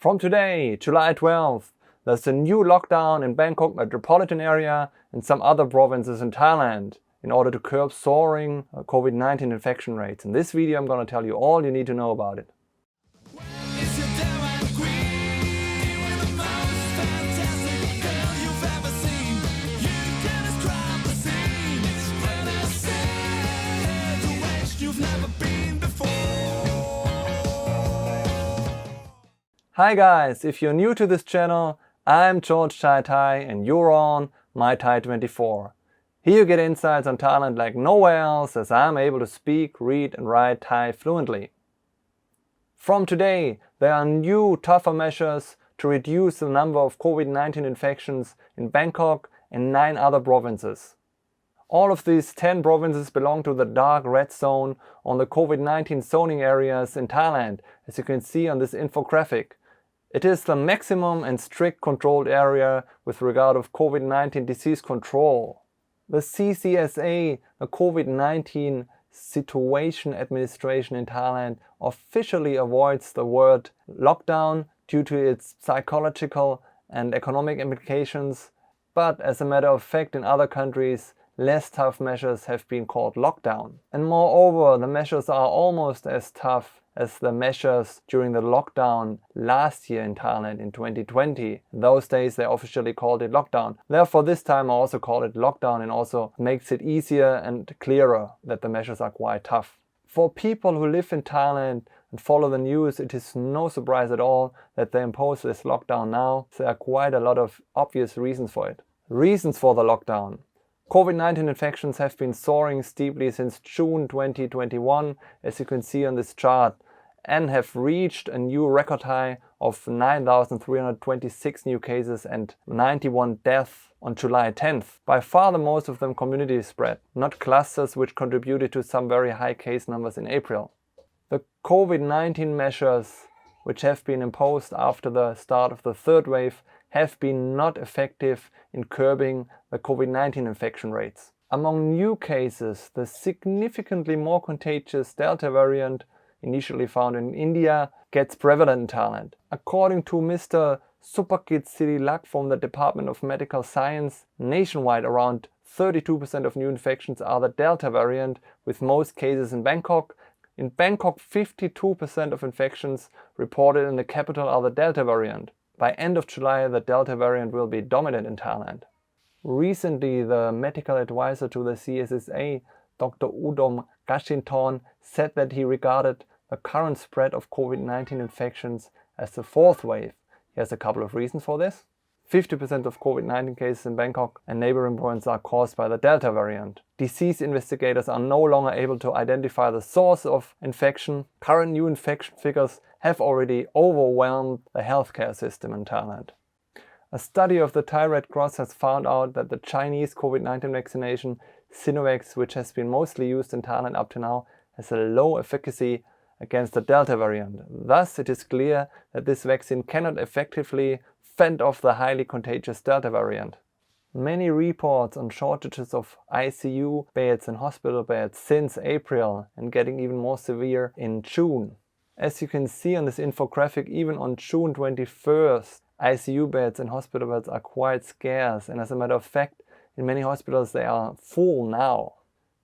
From today, July 12th, there's a new lockdown in Bangkok metropolitan area and some other provinces in Thailand in order to curb soaring COVID-19 infection rates. In this video, I'm going to tell you all you need to know about it. Hi guys, if you're new to this channel, I'm George Thai and you're on My Thai 24. Here you get insights on Thailand like nowhere else, as I'm able to speak, read and write Thai fluently. From today, there are new tougher measures to reduce the number of COVID-19 infections in Bangkok and 9 other provinces. All of these 10 provinces belong to the dark red zone on the COVID-19 zoning areas in Thailand, as you can see on this infographic. It is the maximum and strict controlled area with regard of COVID-19 disease control. The CCSA, the COVID-19 Situation Administration in Thailand, officially avoids the word lockdown due to its psychological and economic implications, but as a matter of fact in other countries, less tough measures have been called lockdown. And moreover, the measures are almost as tough as the measures during the lockdown last year in Thailand in 2020. In those days they officially called it lockdown. Therefore this time I also call it lockdown, and also makes it easier and clearer that the measures are quite tough. For people who live in Thailand and follow the news, it is no surprise at all that they impose this lockdown now. There are quite a lot of obvious reasons for it. Reasons for the lockdown. COVID-19 infections have been soaring steeply since June 2021, as you can see on this chart, and have reached a new record high of 9,326 new cases and 91 deaths on July 10th. By far the most of them community spread, not clusters, which contributed to some very high case numbers in April. The COVID-19 measures which have been imposed after the start of the third wave have been not effective in curbing the COVID-19 infection rates. Among new cases, the significantly more contagious Delta variant, initially found in India, gets prevalent in Thailand. According to Mr. Supakit Sirilak from the Department of Medical Science, nationwide around 32% of new infections are the Delta variant, with most cases in Bangkok. In Bangkok, 52% of infections reported in the capital are the Delta variant. By end of July, the Delta variant will be dominant in Thailand. Recently, the medical advisor to the CSSA, Dr. Udom Kashinthorn, said that he regarded the current spread of COVID-19 infections as the fourth wave. He has a couple of reasons for this. 50% of COVID-19 cases in Bangkok and neighboring provinces are caused by the Delta variant. Disease investigators are no longer able to identify the source of infection. Current new infection figures have already overwhelmed the healthcare system in Thailand. A study of the Thai Red Cross has found out that the Chinese COVID-19 vaccination Sinovac, which has been mostly used in Thailand up to now, has a low efficacy against the Delta variant. Thus, it is clear that this vaccine cannot effectively fend off the highly contagious Delta variant. Many reports on shortages of ICU beds and hospital beds since April, and getting even more severe in June. As you can see on this infographic, even on June 21st, ICU beds and hospital beds are quite scarce, and as a matter of fact, in many hospitals they are full now.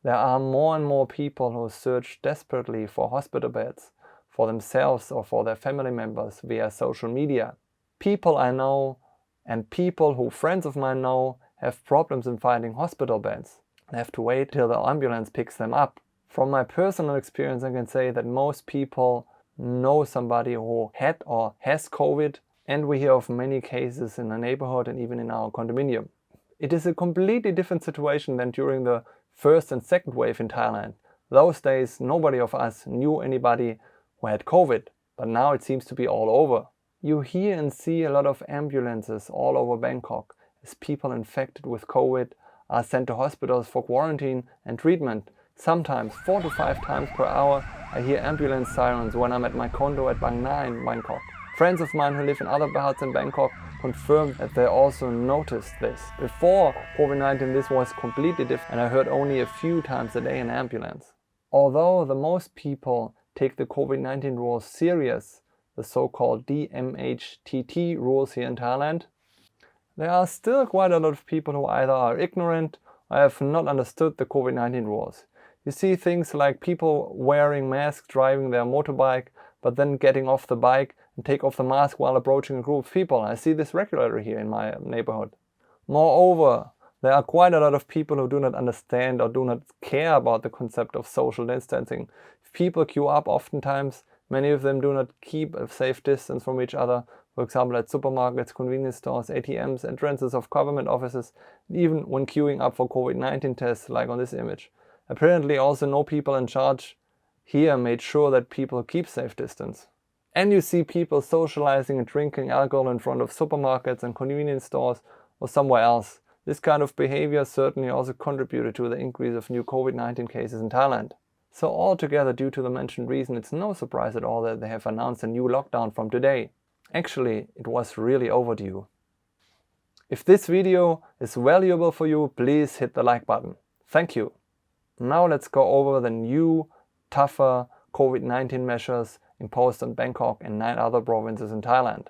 There are more and more people who search desperately for hospital beds for themselves or for their family members via social media. People I know and people who friends of mine know have problems in finding hospital beds. They have to wait till the ambulance picks them up. From my personal experience, I can say that most people know somebody who had or has COVID, and we hear of many cases in the neighborhood and even in our condominium. It is a completely different situation than during the first and second wave in Thailand. Those days nobody of us knew anybody who had COVID, but now it seems to be all over. You hear and see a lot of ambulances all over Bangkok as people infected with COVID are sent to hospitals for quarantine and treatment. Sometimes 4 to 5 times per hour I hear ambulance sirens when I'm at my condo at Bang Na in Bangkok. Friends of mine who live in other parts in Bangkok confirmed that they also noticed this. Before COVID-19 this was completely different, and I heard only a few times a day an ambulance. Although the most people take the COVID-19 rules serious, the so-called DMHTT rules here in Thailand, there are still quite a lot of people who either are ignorant or have not understood the COVID-19 rules. You see things like people wearing masks driving their motorbike, but then getting off the bike and take off the mask while approaching a group of people. I see this regularly here in my neighborhood. Moreover, there are quite a lot of people who do not understand or do not care about the concept of social distancing. If people queue up oftentimes, many of them do not keep a safe distance from each other, for example at supermarkets, convenience stores, ATMs, entrances of government offices, even when queuing up for COVID-19 tests like on this image. Apparently also no people in charge here made sure that people keep safe distance. And you see people socializing and drinking alcohol in front of supermarkets and convenience stores or somewhere else. This kind of behavior certainly also contributed to the increase of new COVID-19 cases in Thailand. So altogether, due to the mentioned reason, it's no surprise at all that they have announced a new lockdown from today. Actually, it was really overdue. If this video is valuable for you, please hit the like button. Thank you. Now let's go over the new, tougher COVID-19 measures imposed on Bangkok and 9 other provinces in Thailand.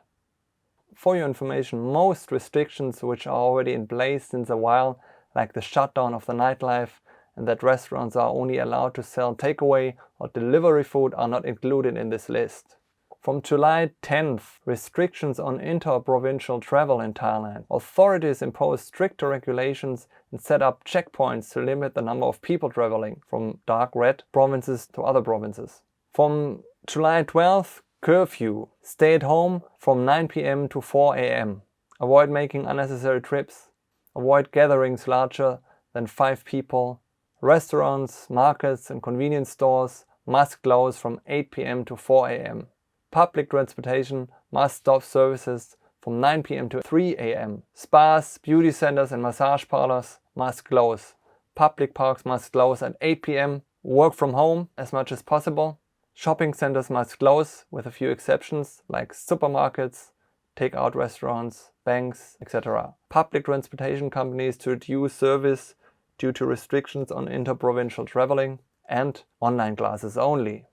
For your information, most restrictions which are already in place since a while, like the shutdown of the nightlife and that restaurants are only allowed to sell takeaway or delivery food, are not included in this list. From July 10th, restrictions on inter-provincial travel in Thailand. Authorities imposed stricter regulations and set up checkpoints to limit the number of people traveling from dark red provinces to other provinces. From July 12th, curfew. Stay at home from 9 p.m. to 4 a.m. Avoid making unnecessary trips. Avoid gatherings larger than 5 people. Restaurants, markets and convenience stores must close from 8 p.m. to 4 a.m. Public transportation must stop services from 9 p.m. to 3 a.m. Spas, beauty centers and massage parlors must close. Public parks must close at 8 p.m. Work from home as much as possible. Shopping centers must close with a few exceptions like supermarkets, take-out restaurants, banks, etc. Public transportation companies to reduce service due to restrictions on inter-provincial traveling, and online classes only.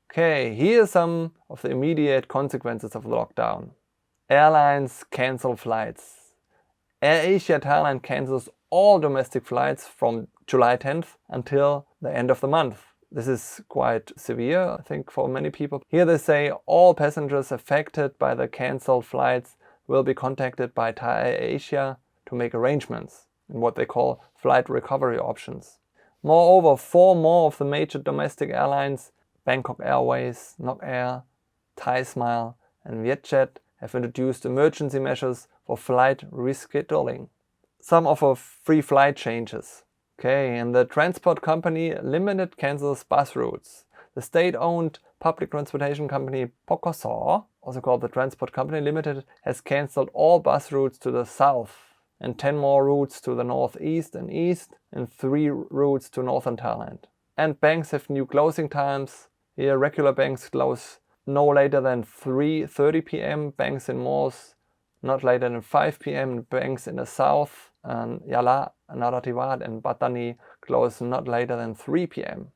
Okay, here are some of the immediate consequences of the lockdown. Airlines cancel flights. AirAsia Thailand cancels all domestic flights from July 10th until the end of the month. This is quite severe, I think, for many people. Here they say all passengers affected by the cancelled flights will be contacted by Thai AirAsia to make arrangements in what they call flight recovery options. Moreover, 4 more of the major domestic airlines, Bangkok Airways, Nok Air, Thai Smile and Vietjet, have introduced emergency measures for flight rescheduling. Some offer free flight changes. Okay, and the transport company Limited cancels bus routes. The state-owned public transportation company POKOSO, also called the Transport Company Limited, has cancelled all bus routes to the south and 10 more routes to the northeast and east and 3 routes to northern Thailand. And banks have new closing times. Here regular banks close no later than 3:30 p.m. Banks in malls not later than 5 p.m. Banks in the south and Yala, Narathiwat and Pattani close not later than 3 p.m.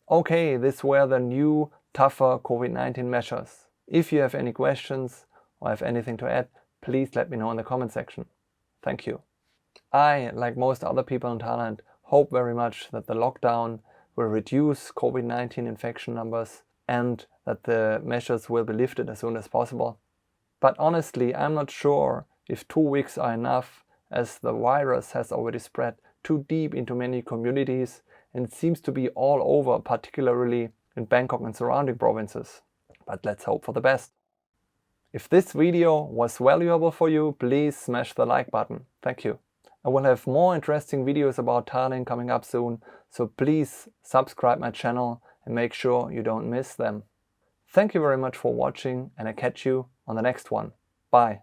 Okay, these were the new, tougher COVID-19 measures. If you have any questions or have anything to add, please let me know in the comment section. Thank you. I, like most other people in Thailand, hope very much that the lockdown will reduce COVID-19 infection numbers and that the measures will be lifted as soon as possible. But honestly, I'm not sure if 2 weeks are enough, as the virus has already spread too deep into many communities and seems to be all over, particularly in Bangkok and surrounding provinces. But let's hope for the best. If this video was valuable for you, please smash the like button. Thank you. I will have more interesting videos about Thailand coming up soon, so please subscribe my channel and make sure you don't miss them. Thank you very much for watching, and I catch you on the next one. Bye.